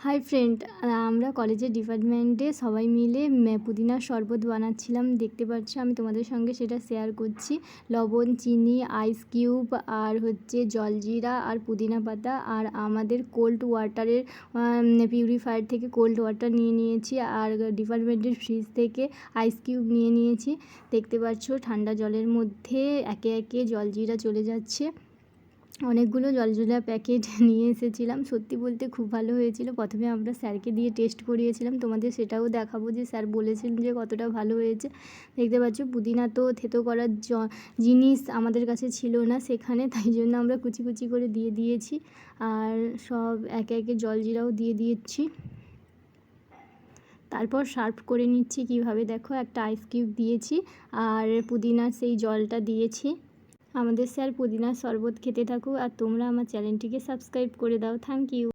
Hi friend, আমরা কলেজের ডিপার্টমেন্টে সবাই মিলে পুদিনার শরবত বানাচ্ছিলাম। দেখতে পাচ্ছ, আমি তোমাদের সঙ্গে সেটা শেয়ার করছি। লবণ, চিনি, আইস কিউব আর হচ্ছে জলজিরা আর পুদিনা পাতা আর আমাদের কোল্ড ওয়াটারের পিউরিফায়ার থেকে কোল্ড ওয়াটার নিয়ে নিয়েছি আর ডিপার্টমেন্টের ফ্রিজ থেকে আইস কিউব নিয়ে নিয়েছি। দেখতে পাচ্ছ ঠান্ডা জলের মধ্যে একে একে জলজিরা চলে যাচ্ছে। অনেকগুলো জলজিরা প্যাকেট নিয়ে এসেছিলাম। সত্যি বলতে খুব ভালো হয়েছিল। প্রথমে আমরা স্যারকে দিয়ে টেস্ট করিয়েছিলাম, তোমাদের সেটাও দেখাবো যে স্যার বলেছিলেন যে কতটা ভালো হয়েছে। দেখতে পাচ্ছ পুদিনা তো থেতো করার জিনিস আমাদের কাছে ছিল না সেখানে, তাই জন্য আমরা কুচি কুচি করে দিয়ে দিয়েছি আর সব একে একে জলজিরাও দিয়ে দিয়েছি। তারপর সার্ভ করে নিচ্ছি কীভাবে, দেখো একটা আইস কিউব দিয়েছি আর পুদিনার সেই জলটা দিয়েছি। আমাদের স্যার পুদিনার শরবত খেতে থাকুক আর তোমরা আমার চ্যানেলটিকে সাবস্ক্রাইব করে দাও। Thank you.